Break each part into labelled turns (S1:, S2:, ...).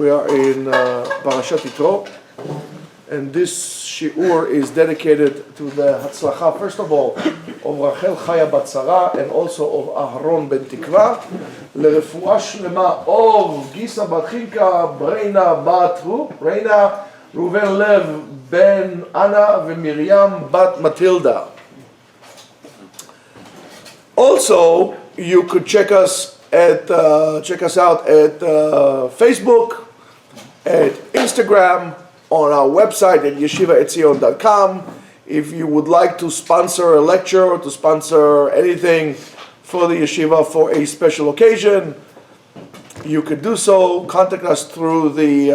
S1: We are in Parashat Yitro, and this shiur is dedicated to the Hatzlacha, first of all, of Rachel Chaya Bat Sarah, and also of Aharon Ben Tikva, לרפואה שלמה of Gisa Bat Chilka, Breina Bat Breina Reuven Lev Ben Anna, ומרים Bat Matilda. Also, you could check us out at Facebook, at Instagram, on our website at yeshiva.etzion.com. If you would like to sponsor a lecture or to sponsor anything for the yeshiva for a special occasion, you could do so. Contact us through the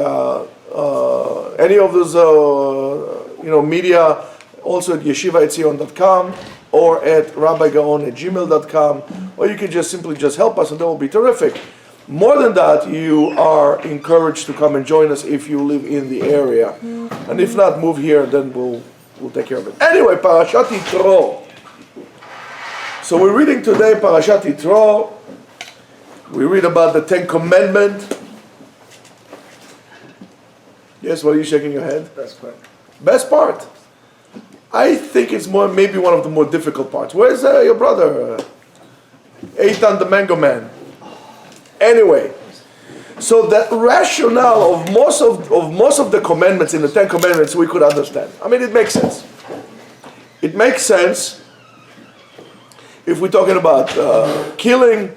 S1: any of those media, also at yeshiva.etzion.com or at rabbigaon@gmail.com, or you can just simply help us, and that will be terrific. More than that, you are encouraged to come and join us if you live in the area. And if not, move here, then we'll take care of it. Anyway, Parashat Yitro. So we're reading today Parashat Yitro. We read about the Ten Commandments. Yes, what are you shaking your head?
S2: Best part.
S1: Best part. I think it's maybe one of the more difficult parts. Where's your brother? Eitan the Mango Man. Anyway, so the rationale of most of the commandments in the Ten Commandments we could understand. I mean, it makes sense. It makes sense if we're talking about killing,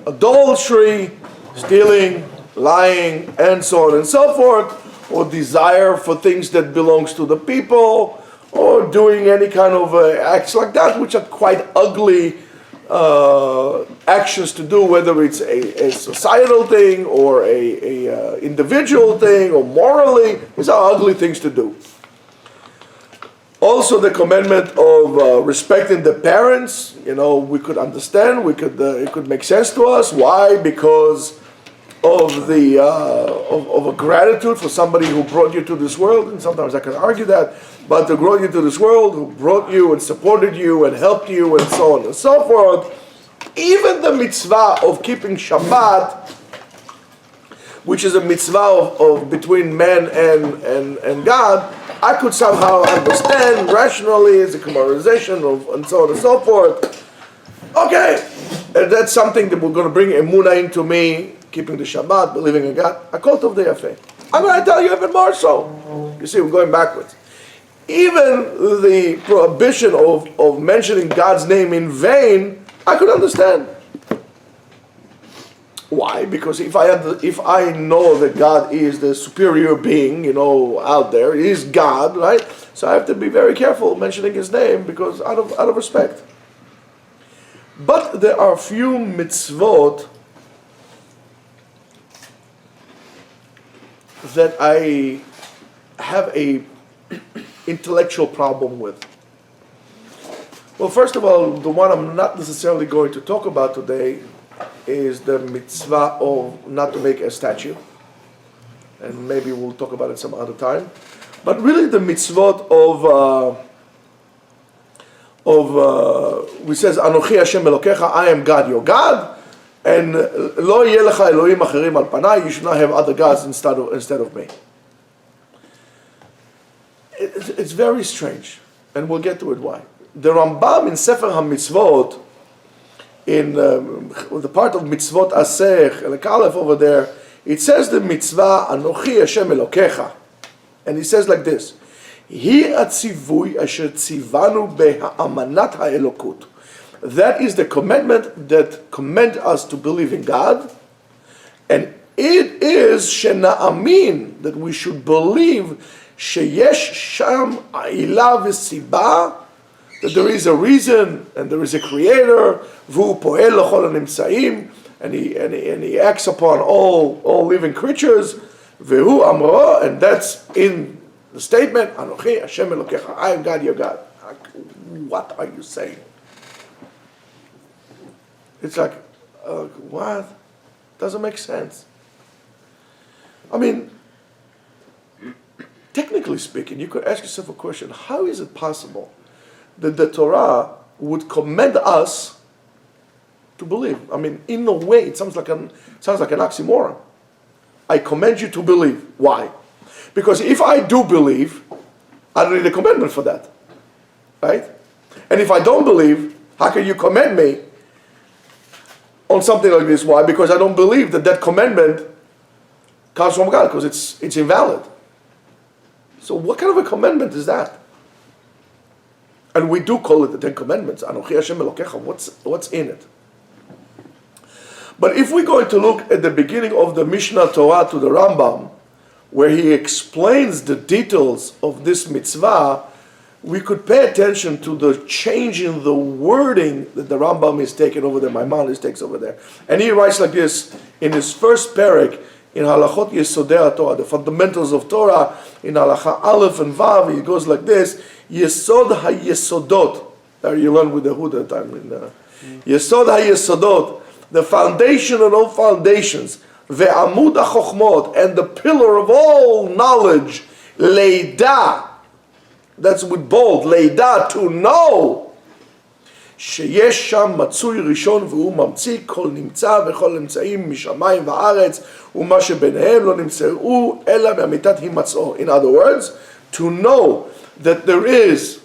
S1: adultery, stealing, lying, and so on and so forth, or desire for things that belongs to the people, or doing any kind of acts like that, which are quite ugly actions to do, whether it's a societal thing or a individual thing or morally. These are ugly things to do. Also, the commandment of respecting the parents, we could understand. It could make sense to us. Why? Because of the of a gratitude for somebody who brought you to this world, and sometimes I can argue that, but who brought you to this world, who brought you and supported you and helped you and so on and so forth. Even the mitzvah of keeping Shabbat, which is a mitzvah of between man and God, I could somehow understand rationally as a commemoration of and so on and so forth. Okay, and that's something that we're going to bring emunah into me, keeping the Shabbat, believing in God. Akol tov deyafeh. I'm going to tell you even more so. You see, we're going backwards. Even the prohibition of mentioning God's name in vain, I could understand. Why? Because if I know that God is the superior being, out there, He is God, right? So I have to be very careful mentioning His name because out of respect. But there are few mitzvot that I have a intellectual problem with. Well, first of all, the one I'm not necessarily going to talk about today is the mitzvah of not to make a statue, and maybe we'll talk about it some other time. But really, the mitzvot we says Anochi Hashem Elokecha, I am God, your God, and Lo yeh lecha Elohim acherim al panai, you should not have other gods instead of me. It's very strange, and we'll get to it why. The Rambam in Sefer HaMitzvot, in the part of Mitzvot Aseh, Elek Aleph over there, it says the mitzvah, Anochi Hashem Elokecha. And he says like this, Hi atzivui asher tzivanu beha'amanat ha'elokut. That is the commandment that command us to believe in God, and it is shena'amin, that we should believe sheyesh sham ilah v'siba, that there is a reason and there is a creator, v'hu poel l'chol ha'nimtzaim, and he acts upon all living creatures, v'hu amro, and that's in the statement, Anochi Hashem Elokecha, I am God, your God. What are you saying? It's like, what? Doesn't make sense. I mean, technically speaking, you could ask yourself a question, how is it possible that the Torah would command us to believe? I mean, in a way, it sounds like an oxymoron. I command you to believe. Why? Because if I do believe, I don't need a commandment for that. Right? And if I don't believe, how can you command me on something like this? Why? Because I don't believe that commandment comes from God, because it's invalid. So what kind of a commandment is that? And we do call it the Ten Commandments. Anochi Hashem Elokecha. What's in it? But if we're going to look at the beginning of the Mishnah Torah to the Rambam, where he explains the details of this mitzvah, we could pay attention to the change in the wording that the Rambam is taking over there, Maimonides takes over there. And he writes like this in his first parak, in Halachot Yesodei Torah, the fundamentals of Torah, in Halacha Aleph and Vav, he goes like this: Yesod HaYesodot. There you learn with the Hud at the time. Yesod HaYesodot, the foundation of all foundations, Ve'amud HaChochmot, and the pillar of all knowledge, Leida. That's with bold, Leida, to know. שיש שם מצוי ראשון והוא ממציא כל נמצא וכל אמצעים משמיים וארץ ומה שביניהם לא נמצאו אלא מאמיתת הימצאו. In other words, to know that there is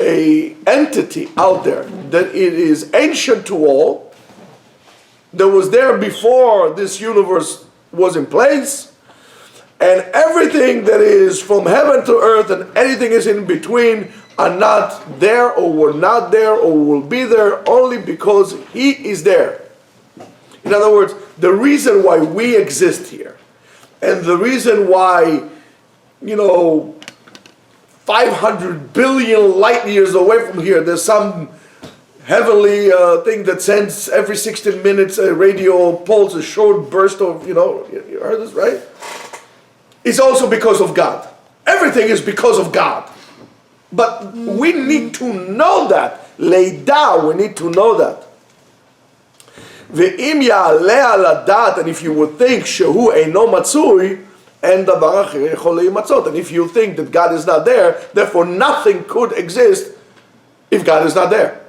S1: a entity out there, that it is ancient to all, that was there before this universe was in place, and everything that is from heaven to earth and anything is in between are not there or were not there or will be there only because he is there. In other words, the reason why we exist here and the reason why, 500 billion light years away from here, there's some heavenly thing that sends every 16 minutes a radio pulse, a short burst of, you heard this, right? It's also because of God. Everything is because of God. But we need to know that. Leida, we need to know that. Ve'im ya'aleh al hadat, and if you would think shehu eino matzui, and davar acher yechol leimatzot, and if you think that God is not there, therefore nothing could exist if God is not there.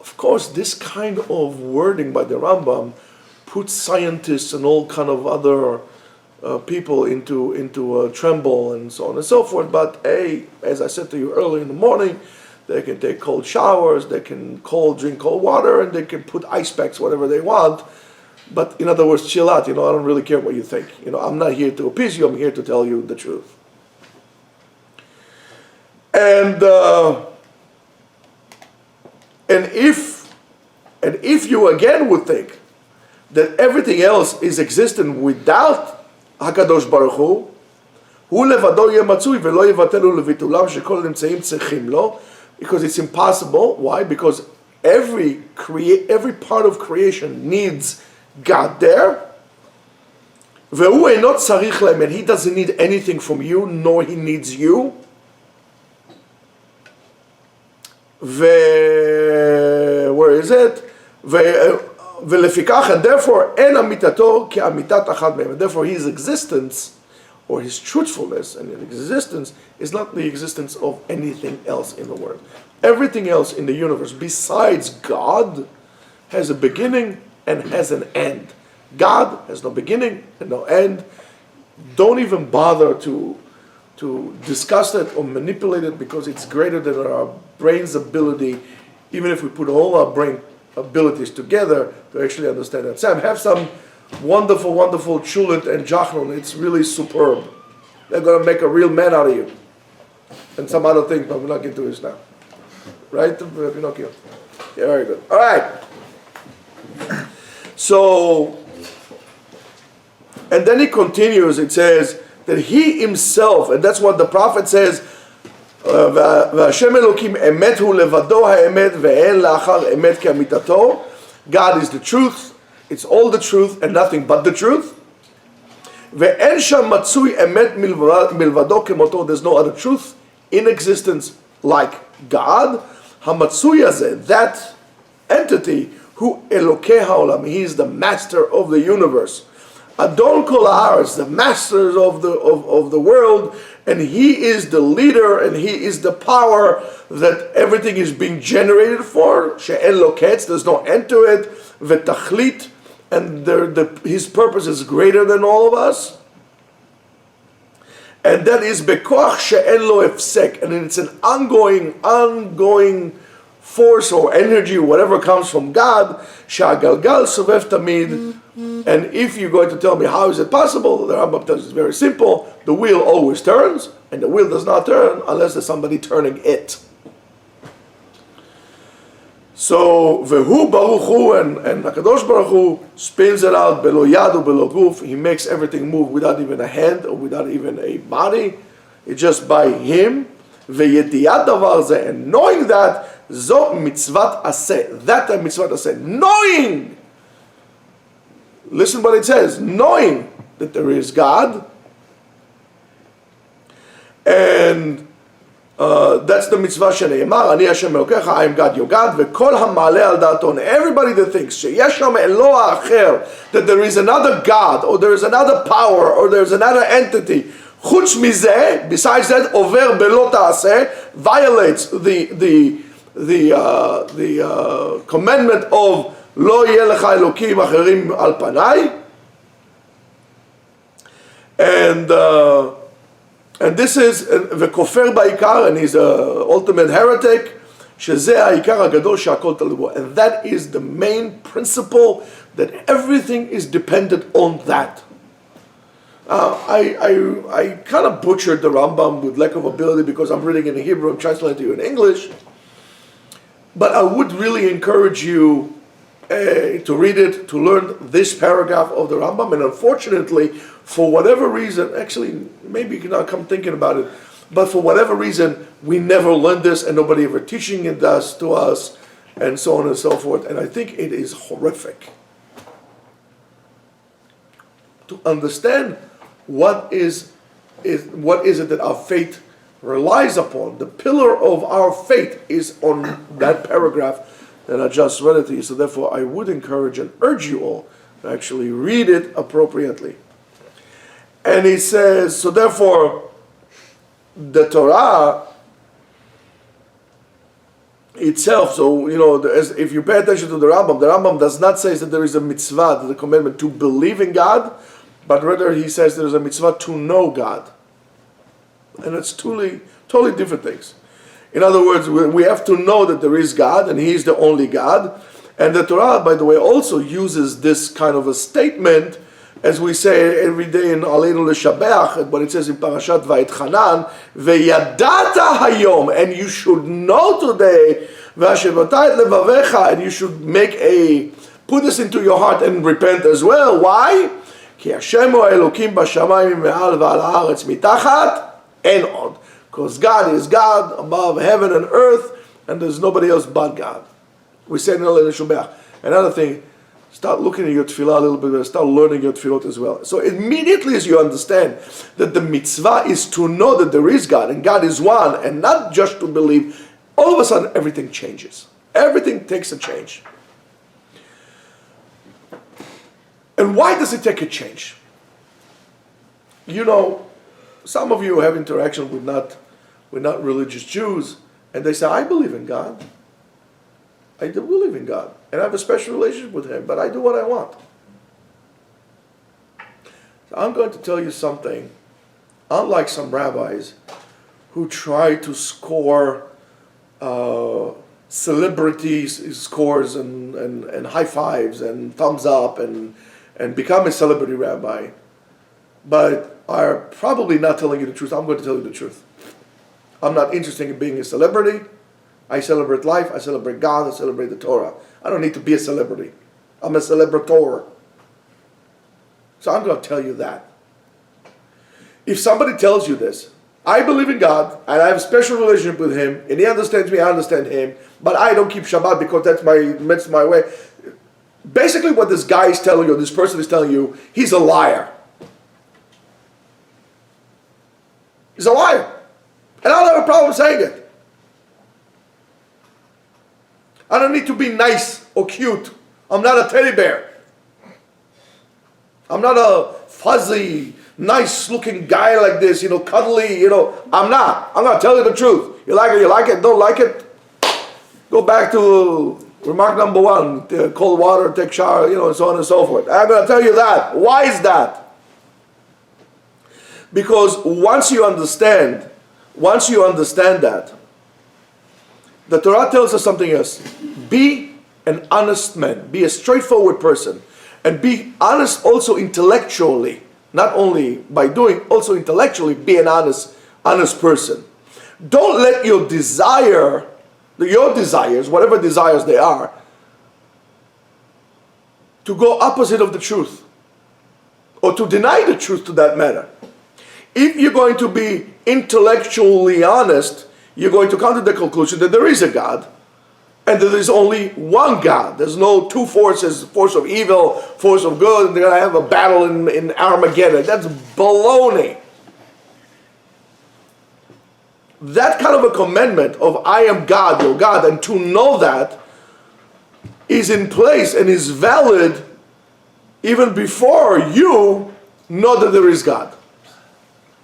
S1: Of course, this kind of wording by the Rambam puts scientists and all kind of other people into tremble and so on and so forth. But as I said to you early in the morning, they can take cold showers, they can drink cold water, and they can put ice packs, whatever they want. But in other words, chill out. I don't really care what you think. I'm not here to appease you. I'm here to tell you the truth. And if you again would think that everything else is existent without HaKadosh Baruch Hu, הוא לבדו יהיה מצוי ולא יבטלו לביטולם שכל הנמצאים צריכים לו, because it's impossible. Why? Because every part of creation needs God there. והוא אינו צריך להם, and he doesn't need anything from you, nor he needs you. where is it? ולפיכך, and therefore, אין אמיתתו כאמיתת אחד מהם. And therefore, his existence, or his truthfulness and his existence, is not the existence of anything else in the world. Everything else in the universe, besides God, has a beginning and has an end. God has no beginning and no end. Don't even bother to discuss it or manipulate it, because it's greater than our brain's ability, even if we put all our brain abilities together to actually understand it. Sam, have some wonderful, wonderful chulet and jachnun. It's really superb. They're going to make a real man out of you. And some other things, but we're not going to do this now. Right, Pinocchio? Yeah, very good. All right. So, and then he continues, it says that he himself, and that's what the prophet says, והשם אלוקים אמת הוא לבדו האמת ואין לאחר אמת כאמיתתו. God is the truth, it's all the truth and nothing but the truth. ואין שם מצוי אמת מלבדו כמותו. There's no other truth in existence like God. המצוי הזה, that entity, הוא אלוקי העולם, he is the master of the universe. Adon kol haaretz, the masters of the world, and he is the leader and he is the power that everything is being generated for. She'en lo ketz, there's no end to it. V'tachlit, and his purpose is greater than all of us. And that is bekoach she'en lo hefsek, and it's an ongoing force or energy, whatever comes from God. She'agalgal sovev tamid. And if you're going to tell me how is it possible, the Rambam tells it's very simple. The wheel always turns, and the wheel does not turn unless there's somebody turning it. So vehu baruch hu, and Hakadosh Baruch Hu spins it out belo yadu belo guf. He makes everything move without even a hand or without even a body. It's just by him. Veyetiyat davar zeh, and knowing that zo mitzvat aseh. That mitzvat aseh, knowing. Listen what it says, knowing that there is God, and that's the mitzvah shene'emar, Ani Hashem Elokecha, I am God your God, ve'kol ha'maleh al da'ato, and everybody that thinks sheyesh sham Eloah acher, that there is another God, or there is another power, or there is another entity, chutz mizeh, besides that, over belo ta'aseh, violates the commandment of Lo yeh lecha elokim acherim al panai, and this is v'kofer ba'ikar, and he's the ultimate heretic. Shezeh ha'ikar hagadol she'akol talui bo, and that is the main principle, that everything is dependent on that. I kind of butchered the Rambam with lack of ability because I'm reading it in Hebrew and translating to you in English, but I would really encourage you to read it, to learn this paragraph of the Rambam. And unfortunately, for whatever reason, actually, maybe you can now come thinking about it, but for whatever reason, we never learned this, and nobody ever teaching it to us, and so on and so forth. And I think it is horrific to understand what is it that our faith relies upon. The pillar of our faith is on that paragraph that I just read it to you. So therefore, I would encourage and urge you all to actually read it appropriately. And he says, so therefore, the Torah itself, so, if you pay attention to the Rambam does not say that there is a mitzvah, the commandment to believe in God, but rather he says there is a mitzvah to know God. And it's totally different things. In other words, we have to know that there is God, and He is the only God. And the Torah, by the way, also uses this kind of a statement, as we say every day in Aleinu L'Shabeach, but it says in Parashat Vayetchanan, Veyadata Hayom, and you should know today, V'ashevatayit levavecha, and you should put this into your heart and repent as well. Why? Ki Hashem hu Elokim b'shamayim me'al v'al haaretz mitachat en od. Because God is God above heaven and earth, and there's nobody else but God. We say in Aleinu L'Shabeach. Another thing, start looking at your tefillah a little bit better, start learning your tefillot as well. So immediately as you understand that the mitzvah is to know that there is God, and God is one, and not just to believe, all of a sudden everything changes. Everything takes a change. And why does it take a change? Some of you have interaction with not religious Jews, and they say, I believe in God. I do believe in God, and I have a special relationship with Him, but I do what I want. So I'm going to tell you something. Unlike some rabbis who try to score celebrity scores and high fives and thumbs up and become a celebrity rabbi, but are probably not telling you the truth. I'm going to tell you the truth. I'm not interested in being a celebrity. I celebrate life, I celebrate God, I celebrate the Torah. I don't need to be a celebrity. I'm a celebrator. So I'm going to tell you that. If somebody tells you this, I believe in God, and I have a special relationship with Him, and He understands me, I understand Him, but I don't keep Shabbat because that's my way. Basically what this guy is telling you, this person is telling you, he's a liar. He's a liar. And I don't have a problem saying it. I don't need to be nice or cute. I'm not a teddy bear. I'm not a fuzzy, nice-looking guy like this, cuddly, I'm not. I'm going to tell you the truth. You like it, don't like it. Go back to Remark number one, cold water, take shower, and so on and so forth. I'm going to tell you that. Why is that? Because once you understand that, the Torah tells us something else. Be an honest man. Be a straightforward person. And be honest also intellectually. Not only by doing, also intellectually, be an honest person. Don't let your desires, whatever desires they are, to go opposite of the truth. Or to deny the truth to that matter. If you're going to be intellectually honest, you're going to come to the conclusion that there is a God, and that there is only one God. There's no two forces, force of evil, force of good, and they're going to have a battle in Armageddon. That's baloney. That kind of a commandment of I am God, your God, and to know that is in place and is valid even before you know that there is God.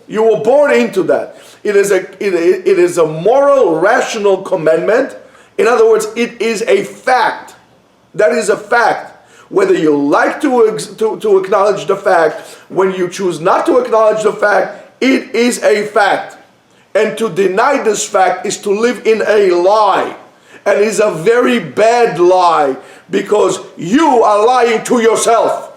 S1: You were born into that. It is a moral, rational commandment. In other words, it is a fact. That is a fact. Whether you like to acknowledge the fact, when you choose not to acknowledge the fact, it is a fact. And to deny this fact is to live in a lie. And it is a very bad lie, because you are lying to yourself.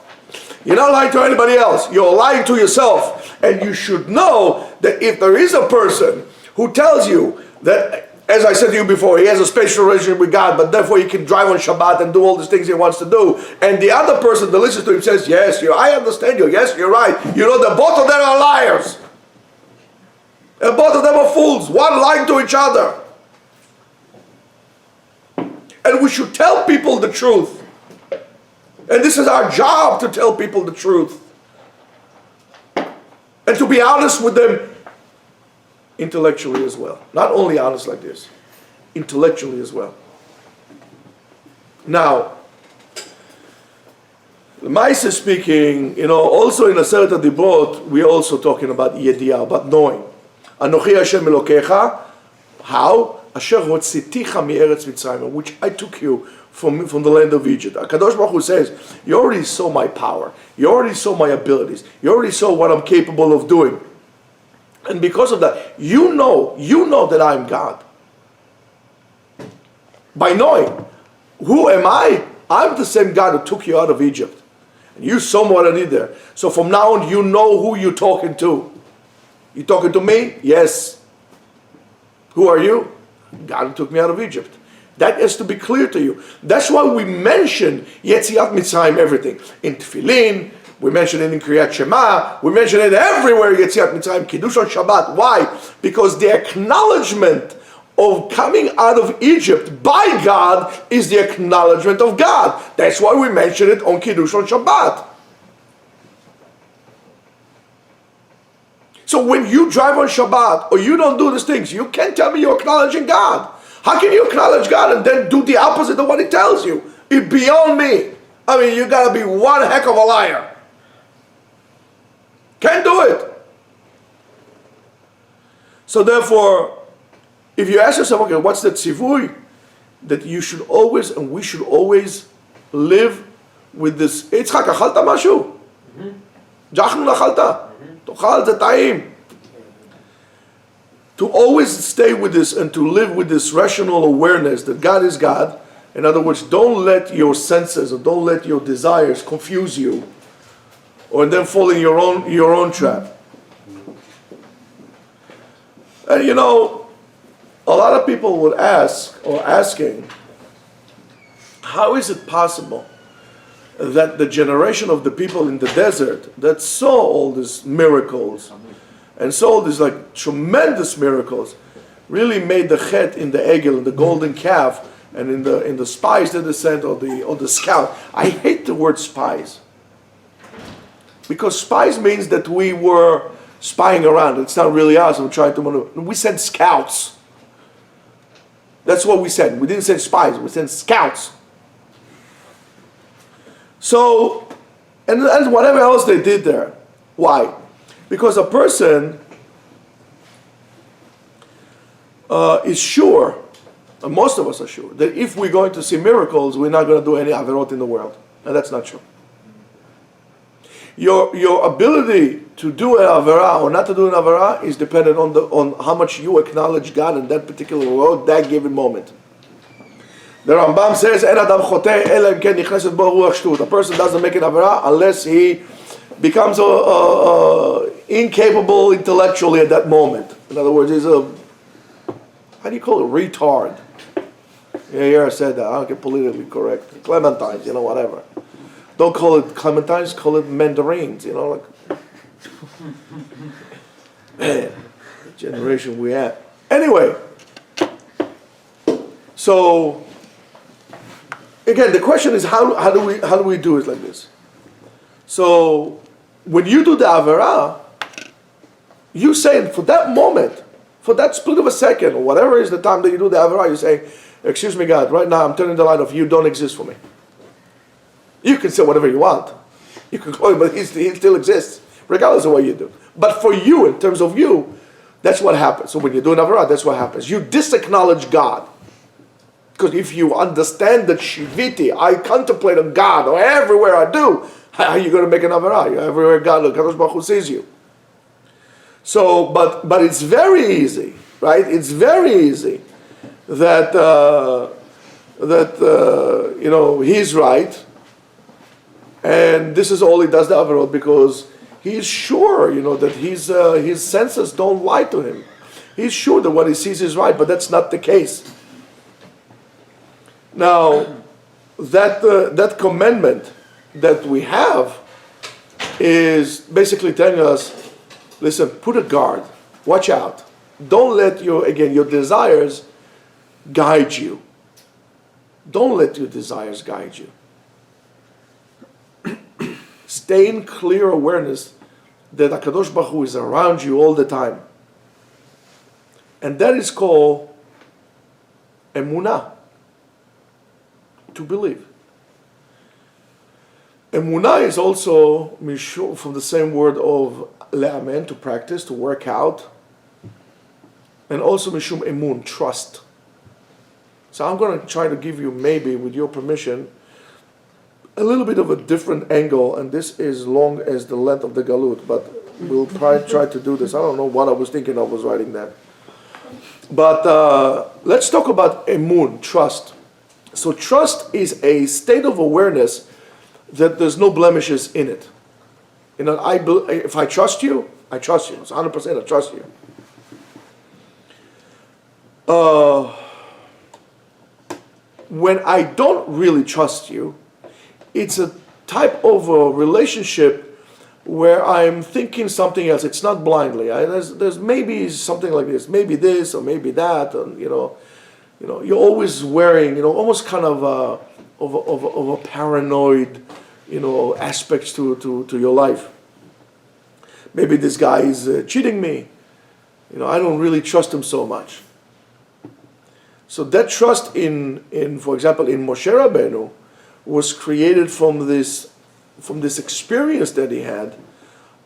S1: You're not lying to anybody else. You're lying to yourself. And you should know that if there is a person who tells you that, as I said to you before, he has a special relationship with God, but therefore he can drive on Shabbat and do all these things he wants to do, and the other person that listens to him says, yes, I understand you, yes, you're right. You know that both of them are liars. And both of them are fools, one lying to each other. And we should tell people the truth. And this is our job, to tell people the truth. And to be honest with them intellectually as well. Not only honest like this, intellectually as well. Now, the Maisa speaking, also in a certain Dibrot, we're also talking about Yediah, about knowing. Anochi Hashem Elokecha, how? Asher hotziticha mi'eretz Mitzrayim, which I took you from the land of Egypt. HaKadosh Baruch Hu says, you already saw my power. You already saw my abilities. You already saw what I'm capable of doing. And because of that, you know that I'm God. By knowing, who am I? I'm the same God who took you out of Egypt. And you saw what I did there. So from now on, you know who you're talking to. You talking to me? Yes. Who are you? God who took me out of Egypt. That has to be clear to you. That's why we mention Yetziat Mitzrayim, everything. In Tefillin, we mention it in Kriyat Shema, we mention it everywhere, Yetziat Mitzrayim, Kiddush on Shabbat. Why? Because the acknowledgement of coming out of Egypt by God is the acknowledgement of God. That's why we mention it on Kiddush on Shabbat. So when you drive on Shabbat, or you don't do these things, you can't tell me you're acknowledging God. How can you acknowledge God and then do the opposite of what He tells you? It's beyond me. I mean, you got to be one heck of a liar. Can't do it. So therefore, if you ask yourself, okay, what's the tzivui? That you should always, and we should always live with this. Yitzchak, achalta mashu? Jachnu l'achalta? Tochal zetayim. To always stay with this and to live with this rational awareness that God is God. In other words, don't let your senses or don't let your desires confuse you, or then fall in your own trap. And a lot of people would ask, or asking, how is it possible that the generation of the people in the desert that saw all these miracles and saw all these tremendous miracles really made the chet in the egel, in the golden calf, and in the spies that they sent, or the scout. I hate the word spies, because spies means that we were spying around. It's not really us. We're trying to maneuver. We sent scouts. That's what we said. We didn't send spies. We sent scouts. So, and whatever else they did there. Why? Because a person is sure and most of us are sure, that if we're going to see miracles, we're not going to do any averot in the world. And that's not true. Your ability to do an avera or not to do an avera is dependent on how much you acknowledge God in that particular world, that given moment. The Rambam says, "En adam choteh ela im ken nichneset bo ruach shtut." A person doesn't make an avera unless he becomes incapable intellectually at that moment. In other words, he's a, how do you call it, retard. Yeah, I said that. I don't get politically correct. Clementines, whatever. Don't call it clementines, call it mandarins, like. Man, the generation we at. Anyway, so again, the question is how do we do it like this? So when you do the avera, you say for that moment, for that split of a second, or whatever is the time that you do the avera, you say, "Excuse me, God, right now I'm turning the light off. You don't exist for me." You can say whatever you want. You can call him, but he still exists, regardless of what you do. But for you, in terms of you, that's what happens. So when you do an avera, that's what happens. You disacknowledge God. Because if you understand that shiviti, I contemplate on God, or everywhere I do, how are you going to make an avera? Everywhere God, Kadosh Baruch Hu sees you. So, but it's very easy, right? It's very easy that he's right. And this is all he does the averot because he's sure, that his senses don't lie to him. He's sure that what he sees is right, but that's not the case. Now, that commandment that we have is basically telling us, listen, put a guard, watch out. Don't let your desires guide you. Don't let your desires guide you. Stay in clear awareness that HaKadosh Baruch Hu is around you all the time. And that is called emunah, to believe. Emunah is also from the same word of le'amen, to practice, to work out, and also mishum emun, trust. So I'm going to try to give you, maybe with your permission, a little bit of a different angle, and this is long as the length of the galut, but we'll try to do this. I don't know what I was thinking of was writing that. But let's talk about emun, trust. So trust is a state of awareness that there's no blemishes in it. If I trust you, I trust you. It's 100% I trust you. When I don't really trust you, it's a type of a relationship where I'm thinking something else. It's not blindly. There's maybe something like this, maybe this or maybe that, and you're always wearing, almost kind of a paranoid, aspects to your life. Maybe this guy is cheating me. I don't really trust him so much. So that trust in for example, in Moshe Rabbeinu, was created from this experience that he had,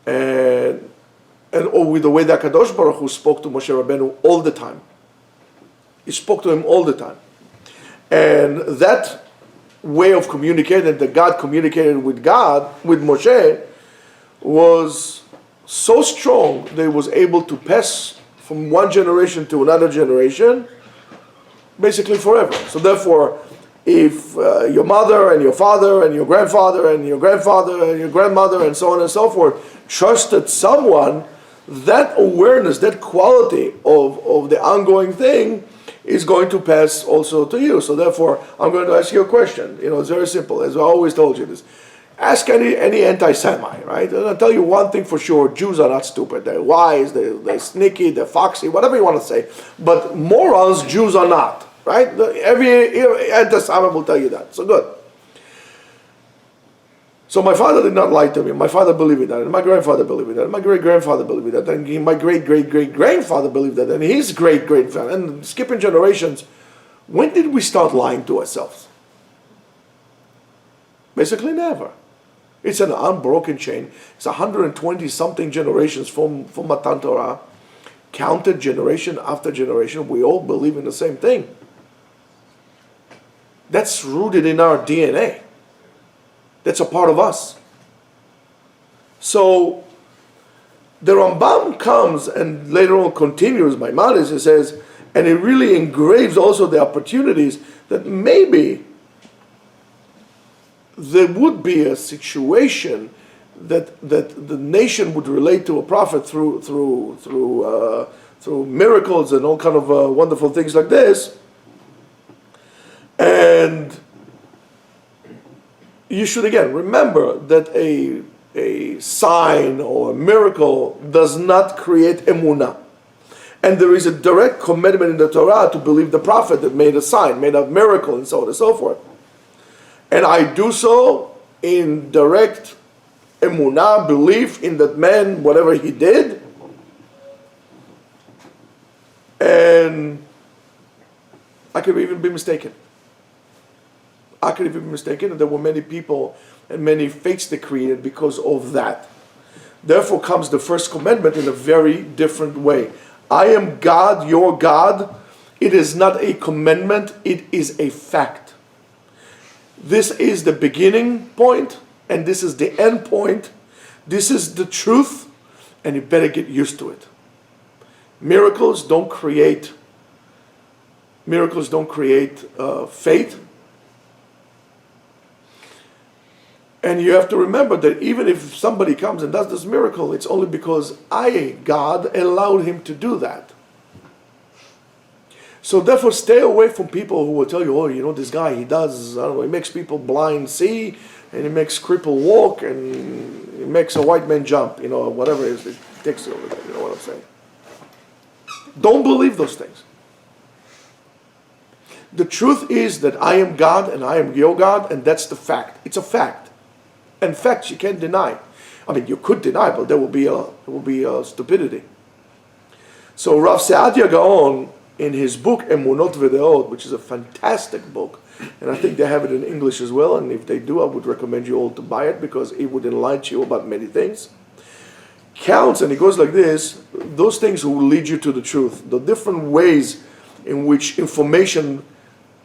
S1: and with the way that Kadosh Baruch Hu spoke to Moshe Rabbeinu all the time. He spoke to him all the time, and that way of communicating, that God communicated with Moshe, was so strong that he was able to pass from one generation to another generation, basically forever. So therefore, if your mother and your father and your grandfather and your grandfather and your grandmother and so on and so forth trusted someone, that awareness, that quality of the ongoing thing is going to pass also to you. So therefore, I'm going to ask you a question. It's very simple, as I always told you this. Ask any anti-Semite, right? And I'll tell you one thing for sure: Jews are not stupid. They're wise, they're sneaky, they're foxy, whatever you want to say. But morons, Jews are not. Right? Every anti-Semite will tell you that. So good. So my father did not lie to me. My father believed in that, and my grandfather believed in that, and my great-grandfather believed in that, and my great-great-great-grandfather believed that, and his great-great-grandfather, and skipping generations. When did we start lying to ourselves? Basically never. It's an unbroken chain. It's 120-something generations from Matan Torah, counted generation after generation. We all believe in the same thing. That's rooted in our DNA. That's a part of us. So the Rambam comes and later on continues by Maris, he says, and it really engraves also the opportunities that maybe there would be a situation that the nation would relate to a prophet through miracles and all kind of wonderful things like this. And you should again remember that a sign or a miracle does not create emunah. And there is a direct commitment in the Torah to believe the prophet that made a sign, made a miracle, and so on and so forth. And I do so in direct emunah, belief in that man, whatever he did. And I could even be mistaken. And there were many people and many fates that created because of that. Therefore comes the first commandment in a very different way. I am God, your God. It is not a commandment, it is a fact. This is the beginning point, and this is the end point. This is the truth, and you better get used to it. Miracles don't create faith. And you have to remember that even if somebody comes and does this miracle, it's only because I, God, allowed him to do that. So therefore stay away from people who will tell you, oh, you know, this guy, he does, I don't know, he makes people blind see, and he makes cripple walk, and he makes a white man jump, you know, whatever it is, it takes you over there, you know what I'm saying? Don't believe those things. The truth is that I am God and I am your God, and that's the fact. It's a fact. And facts you can't deny. I mean, you could deny, but there will be a stupidity. So Rav Saadia Gaon, in his book Emunot V'Deot, which is a fantastic book, and I think they have it in English as well, and if they do, I would recommend you all to buy it because it would enlighten you about many things. Counts, and it goes like this, those things will lead you to the truth. The different ways in which information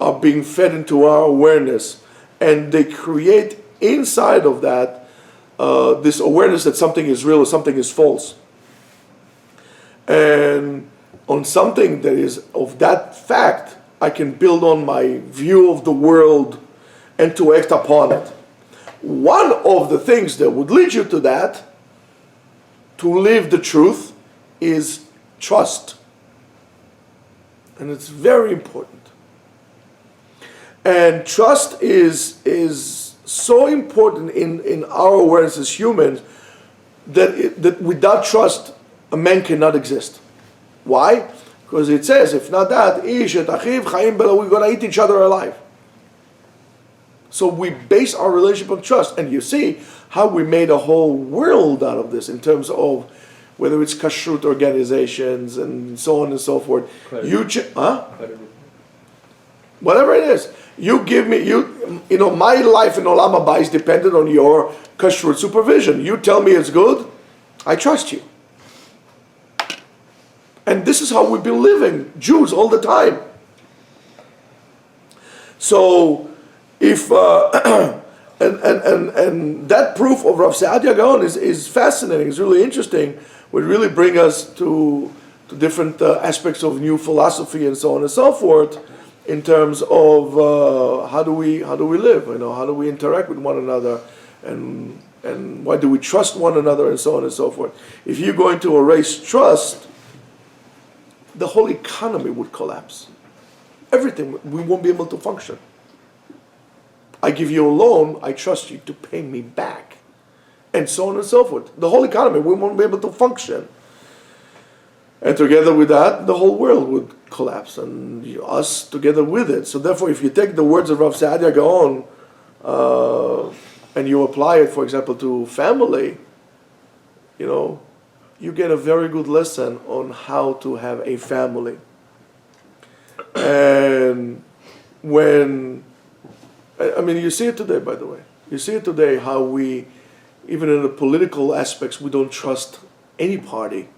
S1: are being fed into our awareness, and they create inside of that this awareness that something is real or something is false. And on something that is of that fact, I can build on my view of the world and to act upon it. One of the things that would lead you to that, to live the truth, is trust. And it's very important. And trust is so important in our awareness as humans that without trust, a man cannot exist. Why? Because it says, if not that, we're going to eat each other alive. So we base our relationship on trust. And you see how we made a whole world out of this in terms of whether it's kashrut organizations and so on and so forth. Whatever it is. You give me, you know, my life in Olam Haba is dependent on your kashrut supervision. You tell me it's good, I trust you. And this is how we've been living, Jews, all the time. So, if and that proof of Rav Saadia Gaon is fascinating. It's really interesting. Would really bring us to different aspects of new philosophy and so on and so forth. In terms of how do we live, you know, how do we interact with one another, and why do we trust one another, and so on and so forth. If you're going to erase trust, the whole economy would collapse. Everything, we won't be able to function. I give you a loan, I trust you to pay me back, and so on and so forth. The whole economy, we won't be able to function. And together with that, the whole world would collapse, and us together with it. So therefore, if you take the words of Rav Saadia Gaon and you apply it, for example, to family, you know, you get a very good lesson on how to have a family. And when, I mean, you see it today, by the way. You see it today how we, even in the political aspects, we don't trust any party.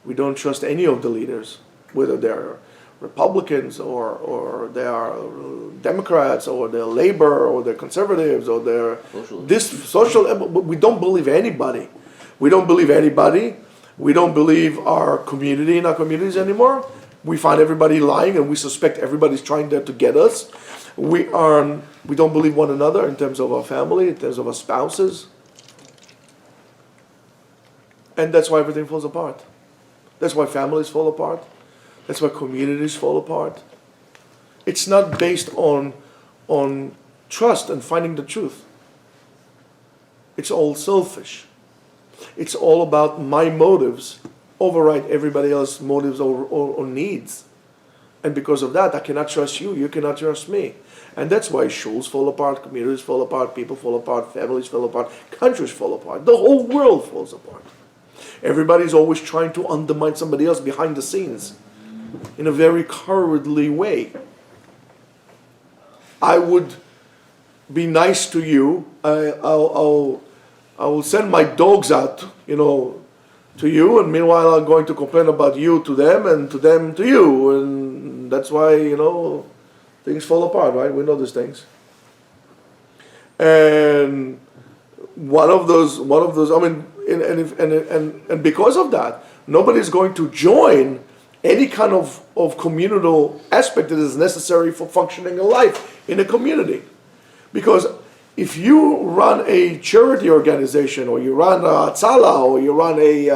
S1: We don't trust any of the leaders, whether they're Republicans or they are Democrats or they're Labor or they're Conservatives or they're social. We don't believe anybody. We don't believe anybody. We don't believe our community in our communities anymore. We find everybody lying and we suspect everybody's trying there to get us. We don't believe one another in terms of our family, in terms of our spouses. And that's why everything falls apart. That's why families fall apart. That's why communities fall apart. It's not based on trust and finding the truth. It's all selfish. It's all about my motives override everybody else's motives or needs. And because of that, I cannot trust you, you cannot trust me. And that's why schools fall apart, communities fall apart, people fall apart, families fall apart, countries fall apart. The whole world falls apart. Everybody's always trying to undermine somebody else behind the scenes in a very cowardly way. I would be nice to you. I will send my dogs out, to you, and meanwhile I'm going to complain about you to them and to them to you, and that's why things fall apart, right? We know these things. And one of those. I mean, and because of that, nobody's going to join any kind of communal aspect that is necessary for functioning in life in a community, because if you run a charity organization, or you run a tzala, or you run a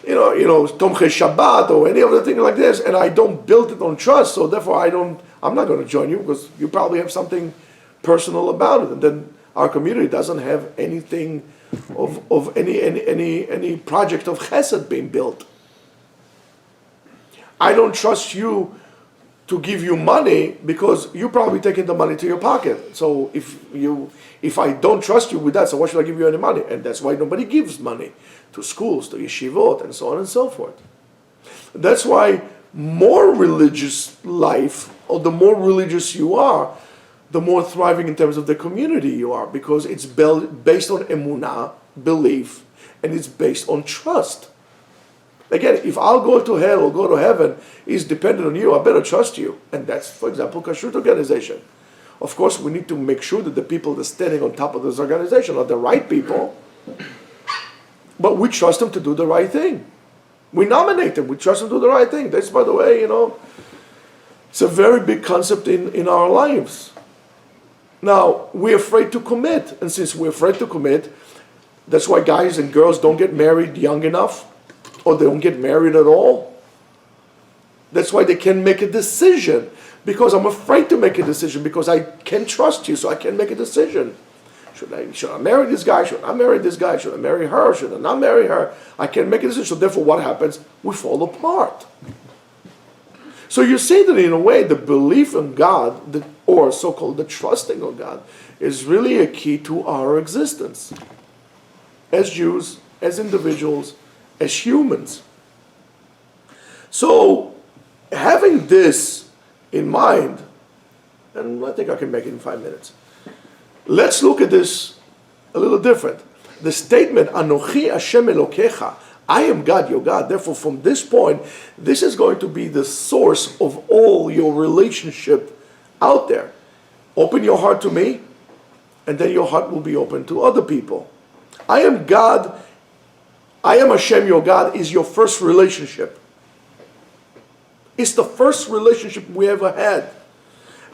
S1: Tomchei Shabbat, or any other thing like this, and I don't build it on trust, so therefore I'm not going to join you because you probably have something personal about it, and then our community doesn't have anything of any project of chesed being built. I don't trust you to give you money because you probably taking the money to your pocket. So if I don't trust you with that, so why should I give you any money? And that's why nobody gives money to schools, to yeshivot, and so on and so forth. That's why more religious life, or the more religious you are, the more thriving in terms of the community you are, because it's based on emunah, belief, and it's based on trust. Again, if I'll go to hell or go to heaven is dependent on you, I better trust you. And that's, for example, kashrut organization. Of course, we need to make sure that the people that are standing on top of this organization are the right people, but we trust them to do the right thing. We nominate them, we trust them to do the right thing. That's, by the way, it's a very big concept in our lives. Now, we're afraid to commit, and since we're afraid to commit, that's why guys and girls don't get married young enough, or they don't get married at all. That's why they can't make a decision, because I'm afraid to make a decision, because I can't trust you, so I can't make a decision. Should I marry this guy? Should I marry this guy? Should I marry her? Should I not marry her? I can't make a decision. So therefore what happens? We fall apart. So you see that in a way the belief in God, or so-called the trusting of God, is really a key to our existence. As Jews, as individuals, as humans. So having this in mind, and I think I can make it in 5 minutes. Let's look at this a little different. The statement, Anochi Hashem Elokecha, I am God, your God. Therefore, from this point, this is going to be the source of all your relationship out there. Open your heart to me, and then your heart will be open to other people. I am God, I am Hashem, your God, is your first relationship. It's the first relationship we ever had.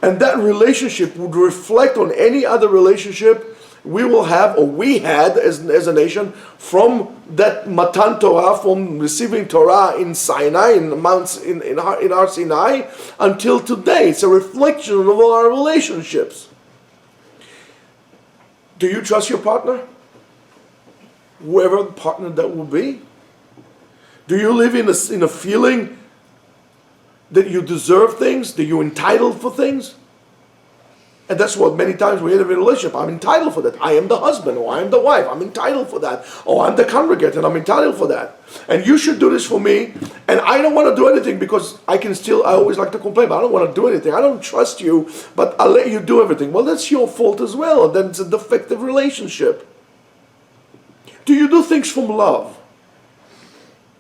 S1: And that relationship would reflect on any other relationship we will have, or we had as a nation, from that Matan Torah, from receiving Torah in Sinai, in Har Sinai, until today. It's a reflection of all our relationships. Do you trust your partner? Whoever the partner that will be? Do you live in a feeling that you deserve things, that you're entitled for things? And that's what many times we have in a relationship. I'm entitled for that. I am the husband, or I am the wife. I'm entitled for that. Or I'm the congregant, and I'm entitled for that. And you should do this for me. And I don't want to do anything because I always like to complain, but I don't want to do anything. I don't trust you, but I'll let you do everything. Well, that's your fault as well. And then it's a defective relationship. Do you do things from love?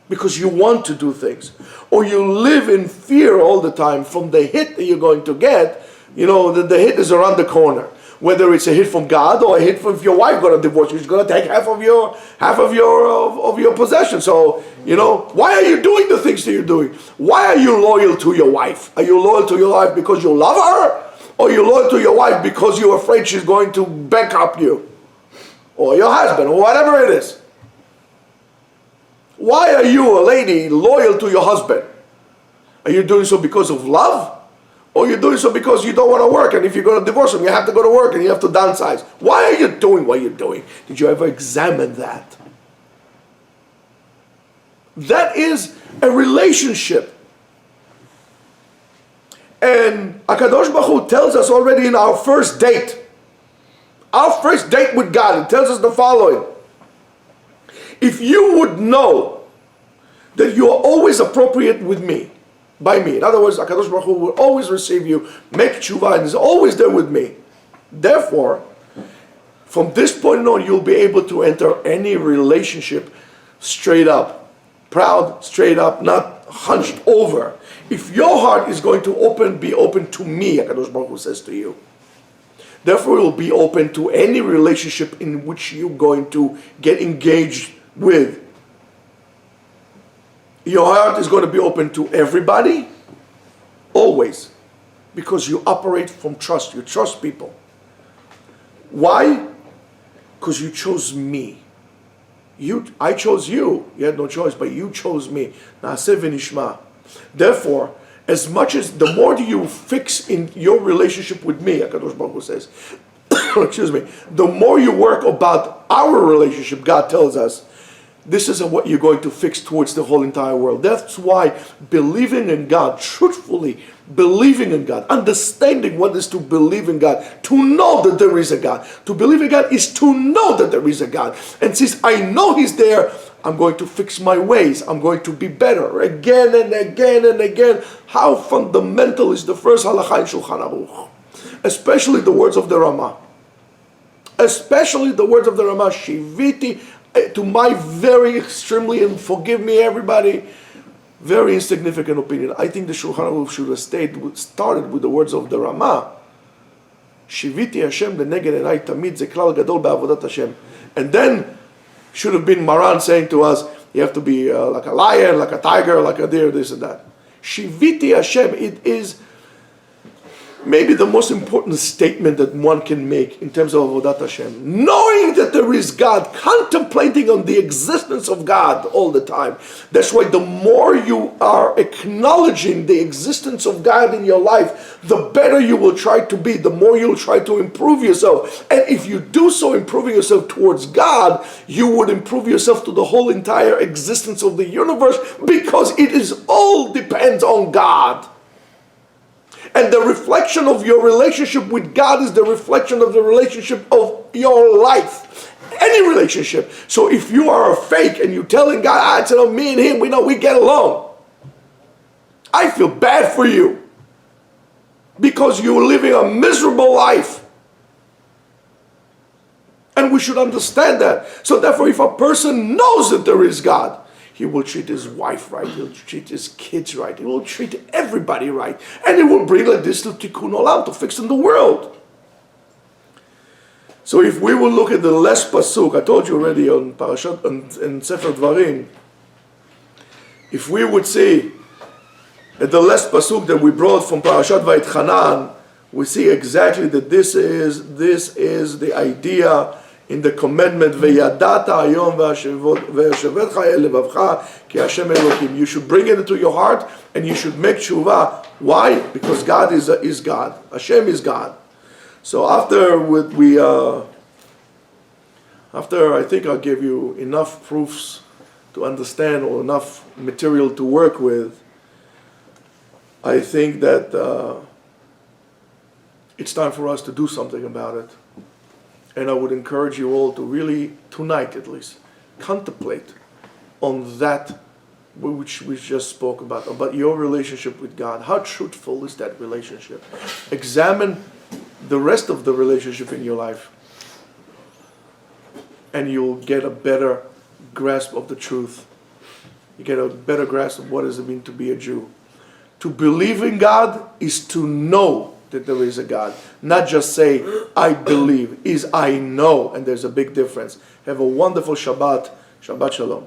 S1: Because you want to do things? or you live in fear all the time from the hit that you're going to get, that the hit is around the corner. Whether it's a hit from God or a hit from if your wife got a divorce, she's going to take half of your possession. So, why are you doing the things that you're doing? Why are you loyal to your wife? Are you loyal to your wife because you love her? Or are you loyal to your wife because you're afraid she's going to bankrupt you? Or your husband, or whatever it is. Why are you, a lady, loyal to your husband? Are you doing so because of love? Or you're doing so because you don't want to work, and if you're going to divorce him, you have to go to work and you have to downsize. Why are you doing what you're doing? Did you ever examine that? That is a relationship. And HaKadosh Baruch Hu tells us already in our first date, with God, it tells us the following. If you would know that you are always appropriate with me, by me. In other words, HaKadosh Baruch Hu will always receive you, make tshuva, and is always there with me. Therefore, from this point on, you'll be able to enter any relationship straight up. Proud, straight up, not hunched over. If your heart is going to be open to me, HaKadosh Baruch Hu says to you, therefore you'll be open to any relationship in which you're going to get engaged with. Your heart is going to be open to everybody, always, because you operate from trust. You trust people. Why? Because you chose me. I chose you. You had no choice, but you chose me. Naaseh v'nishma. Therefore, as much as the more you fix in your relationship with me, HaKadosh Baruch Hu says, excuse me, the more you work about our relationship, God tells us, this is what you're going to fix towards the whole entire world. That's why believing in God, truthfully believing in God, understanding what is to believe in God, to know that there is a God. To believe in God is to know that there is a God. And since I know He's there, I'm going to fix my ways. I'm going to be better again and again and again. How fundamental is the first halakha in Shulchan Aruch? Especially the words of the Ramah. Especially the words of the Ramah. Shiviti, to my very extremely, and forgive me everybody, very insignificant opinion. I think the Shulchan Aruch should have started with the words of the Ramah. Shiviti Hashem leneged enai tamid ze klal gadol be'avodat Hashem. And then should have been Maran saying to us, you have to be like a lion, like a tiger, like a deer, this and that. Shiviti Hashem, it is maybe the most important statement that one can make in terms of Avodat Hashem. Knowing that there is God, contemplating on the existence of God all the time. That's why the more you are acknowledging the existence of God in your life, the better you will try to be, the more you'll try to improve yourself. And if you do so, improving yourself towards God, you would improve yourself to the whole entire existence of the universe, because it is all depends on God. And the reflection of your relationship with God is the reflection of the relationship of your life. Any relationship. So if you are a fake and you're telling God, it's me and him, we know we get along. I feel bad for you. Because you're living a miserable life. And we should understand that. So therefore, if a person knows that there is God, he will treat his wife right. He'll treat his kids right. He will treat everybody right. And he will bring like this to Tikkun Olam, to fix in the world. So if we will look at the last pasuk, I told you already on Parashat and Sefer Dvarim, if we would see at the last pasuk that we brought from Parashat Vayitchanan, we see exactly that this is the idea in the commandment, Veyadata hayom ve'yashevetcha el levavcha ki Hashem Elokim. You should bring it into your heart and you should make tshuva. Why? Because God is God. Hashem is God. So after I think I'll give you enough proofs to understand, or enough material to work with, I think that it's time for us to do something about it. And I would encourage you all to really, tonight at least, contemplate on that which we just spoke about your relationship with God. How truthful is that relationship? Examine the rest of the relationship in your life, and you'll get a better grasp of the truth you get a better grasp of what does it mean to be a Jew. To believe in God is to know that there is a God. Not just say, I believe, is I know, and there's a big difference. Have a wonderful Shabbat. Shabbat Shalom.